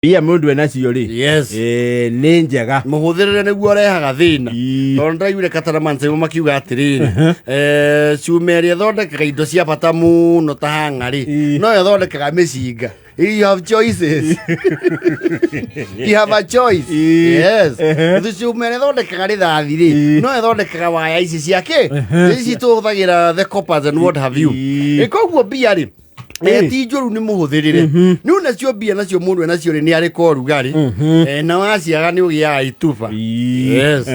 Bia mundu enacio ri. Yes. Nĩ njega. Mũhũthĩrĩre nĩguo rehaga thĩna. Tondũ ndaiguire Kataramanse makiuga atĩrĩrĩ. Cuma ĩrĩa ĩthondekaga indo cia bata mũno ta hang'arĩ. No ĩthondekaga mĩcinga. You have choices. You have a choice. Yes. Cuma ĩrĩa ĩthondekaga rithathi rĩ. No ĩthondekaga waya ici ciake. Ici tũhũthagĩra the coppers and what have you. Koguo bia rĩ. Ti njũru nĩ mũhũthĩrĩre. Nĩ unacio bia nacio mũndũ enacio rĩ nĩ arĩ korugarĩ. Na waciaga nĩ ũgĩaga ituba. Yes.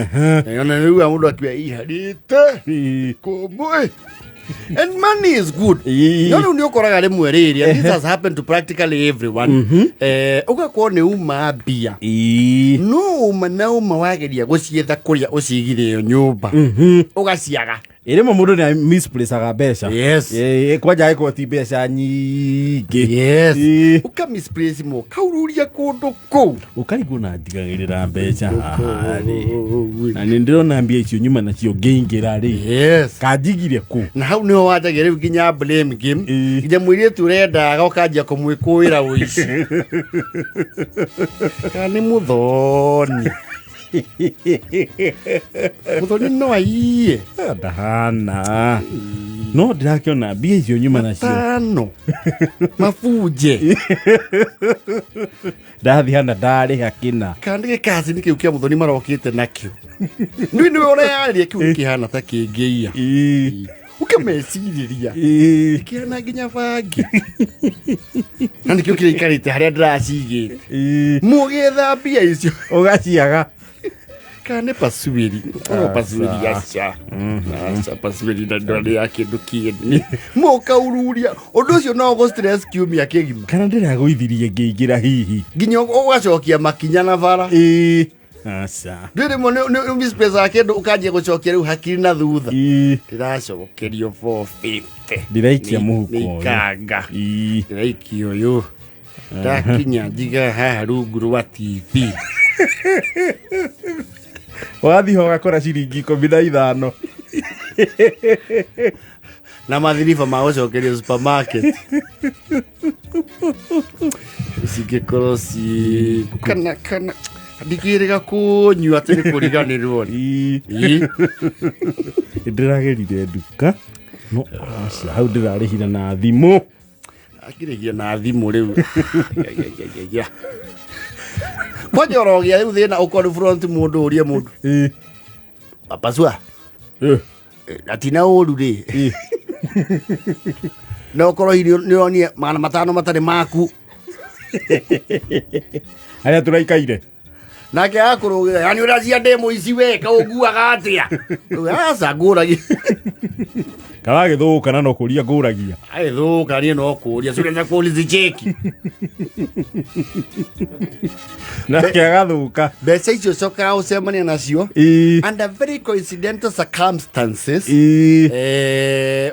Ona rĩu mũndũ akiuga iharĩte. Kũmwe. And money is good. No rĩu nĩ ũkoraga rĩmwe rĩrĩa. This has happened to practically everyone. Ũgakorwo nĩ uma bia. No uma na uma wageria gũcietha kũrĩa ũcigire nyũmba. Ũgaciaga. Irimo mundu ni misplaceaga mbeca. Yes. Kwanja iko ti mbeca nyingĩ. Yes. Uka misplace mo kaururia kundu kou. Ukarigwo na ndigagirira mbeca harĩ. Na nĩ ndĩrona mbia icio nyuma nacio ngĩingĩra rĩ. Yes. Kanjigire ku. Na hau niho wanjagia rĩu nginya blame game. Nginya mũirĩtu ũrendaga ũkanjia kũmwĩkũĩra ũici. Kana mũthoni. Muthoni no aiye. Ndahana. No ndirakiona mbia icio nyuma nacio. Tano. Mafuje. Ndathi hana ndarĩ hakina. Kandike kazi nĩ kĩu kĩa Muthoni marokĩte nakĩo. Nĩ nĩwe ũreyarĩria kĩu kĩhana ta kĩngĩia. Ukameciriria. Kĩhana nginya bangi. Na nĩkĩo kĩrĩikarĩte harĩa ndĩracigĩte. Mũgĩetha mbia icio ũgaciaga. Kane pasuiri. Pasuiri acha. Acha pasuiri na ndwari yake ndukieni. Moka ururia. Ũndũ ũcio no go stress kiumia kĩgima. Kana ndĩragũithirie ngĩingĩra hihi. Nginya ũgacokia makinya na bara. Aca. Ndĩrĩ mo nĩ misplace yake ũkanjia gũcokia rĩu hakiri na thutha. Ndĩracokerio 450. Ndĩraikia mũhuko. Nikanga. Ndĩraikia ũyũ. Ndakinya njiga haha rungu rwa TV. Wathi ho gakora ciringi 15. Na mathiriba ma gũcokerio supermarket. Cingĩkorwo ci kana ndigĩrĩga kũnyua atĩ nĩ kũriganĩrwo. Ndĩragerire nduka. No hau ndĩrarĩhira na thimũ. Akĩrĩhia na thimũ rĩu. Kwajorogia rĩu thĩna ũkorwo front mũndũ ũrie mũndũ. Pasua. Atina ũru rĩ. No ũkorwo nĩonie magana matano matarĩ maku. Harĩa tũraikaire. Nake akũrũgĩra yani ũracia ndemo ici weka ũguaga atĩa. Aca ngũragia. Karagĩthũka na no kũria ngũragia. Agĩthũka niĩ no kũria cũrenda police check. Nake agathũka. Mbeca icio cokaga ũcemania nacio. Under very coincidental circumstances.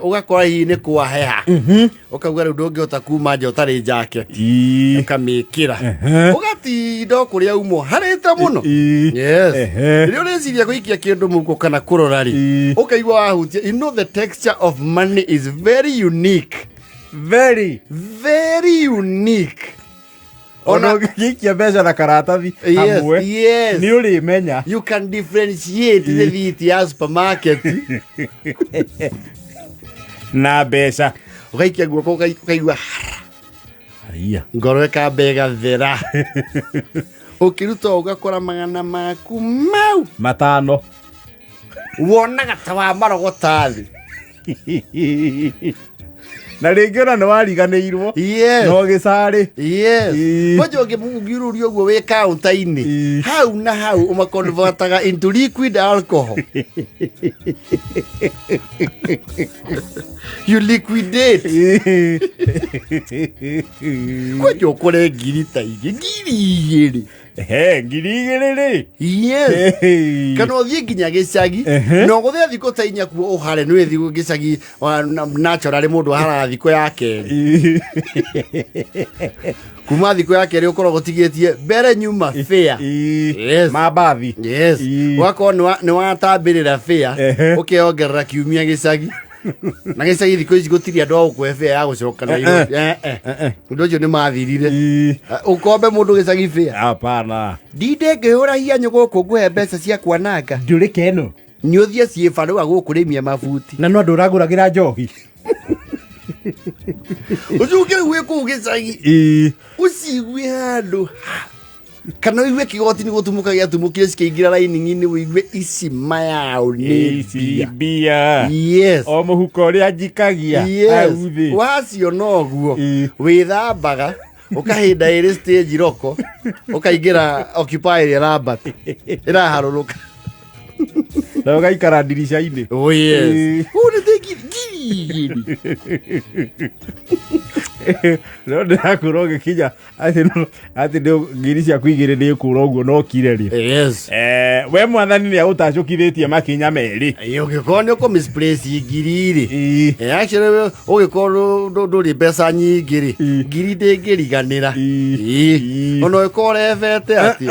Ũgakora hihi nĩ kwaheha. Ũkauga rĩu ndũngĩhota kuma nja ũtarĩ jacket. Ũkamĩkĩra. Ũgatinda kũrĩa umo harĩte mũno. Yes. Rĩrĩa ũreciria gũikia kĩndũ mũhuko kana kũrora rĩ. Ũkaigua wahutia. You know the texture of money is very unique. Very unique. Ona gĩikia mbeca na karatathi hamwe. Yes. Nĩ ũrĩmenya. You can differentiate the thiti ya supermarket. Na mbeca. Ũgaikia guoko ũkaigua. Aiya. Ngoro ĩkambega thera. Ũkĩruta ũgakora magana maku mau. Matano. Wonaga ta wa marogota thĩ. Na rĩngĩ ona nĩ wariganĩirwo. Yes. No gĩcarĩ. Yes. Mojo ũngĩruria ũguo wĩ kaunta-inĩ. Hau na hau ũmakonvertaga into liquid alcohol. You liquidate. Mojo ũkore ngiri ta igĩ. Ngiri ngiri igĩrĩ rĩ. Yes. Kana ũthiĩ nginya gĩcagi. No gũthĩa thikũ ta inya kuo ũhare nĩ wĩthi gĩcagi naturally mũndũ ahara thikũ yake. Kuma thikũ yake rĩ ũkorwo gũtigĩtie mbere nyuma fair. Yes. Mabathi. Yes. Wakorwo nĩ watambĩrĩra fair. Ũkĩongerera kiumia gĩcagi. na gĩcagi thikũ ici gũtirĩ andũ a gũkũhe ya gũcoka na ũndũ ũcio nĩ mathirire ũkombe mũndũ gĩcagi bĩa hapana ndinde ngĩhũra hianyo gũkũ ngũhe mbeca cia kwananga ndũrĩka ĩno nĩ ũthiĩ ciĩba rĩu agũkũrĩmia mabuti na no ndũragũragĩra njohi ũcuke rĩu wĩ kũu gĩcagi ũcigue handũ kana ũigue kĩgoti nĩ gũtumũka gĩatumũkire cikĩingĩra rainingi-inĩ ũigue ici mayao nĩ mbia o mũhuko ũrĩa njikagia hau thĩ waciona ũguo wĩthambaga ũkahĩnda ĩrĩ stage roko ũkaingĩra occupy ĩrĩa Rabat ĩraharũrũka na ũgaikara ndirica-inĩ no ndĩrakũra ũgĩkinya atĩ ngiri ciaku igĩrĩ nĩ kũra ũguo no kire rĩ we mwathani nĩ agũtacũkithĩtie makinya merĩ ũgĩkorwo nĩ ũkũ-misplace ngiri rĩ actually ũgĩkorwo ndũrĩ mbeca nyingĩ rĩ ngiri ndĩngĩriganĩra ona ũgĩkorwo ũrebete atĩ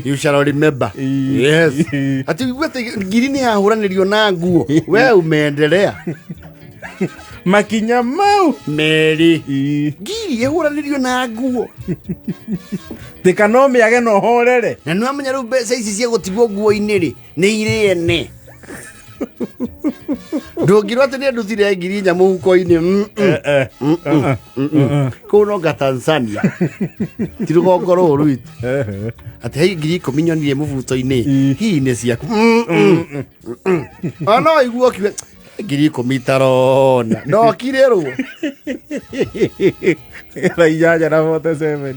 you shall remember atĩ ũiguĩte ngiri nĩ yahũranĩrio na nguo we umeendelea makinya mau merĩ ngiri ĩhũranĩrio na nguo tika no mĩage no horere na nĩ wamenya rĩu mbeca ici cia gũtigwo nguo-inĩ rĩ nĩ irĩ ene ndũngĩrwo atĩ nĩ ndutire ngiri inya mũhuko-inĩ kũu no nga Tanzania ti rũgongo rũrũ rwitũ atĩ hei ngiri 10 nyonire mũbuto-inĩ hihi nĩ ciaku ona no iguo kiuge ngiri 10 tarona no kirĩrwo thaa 8:47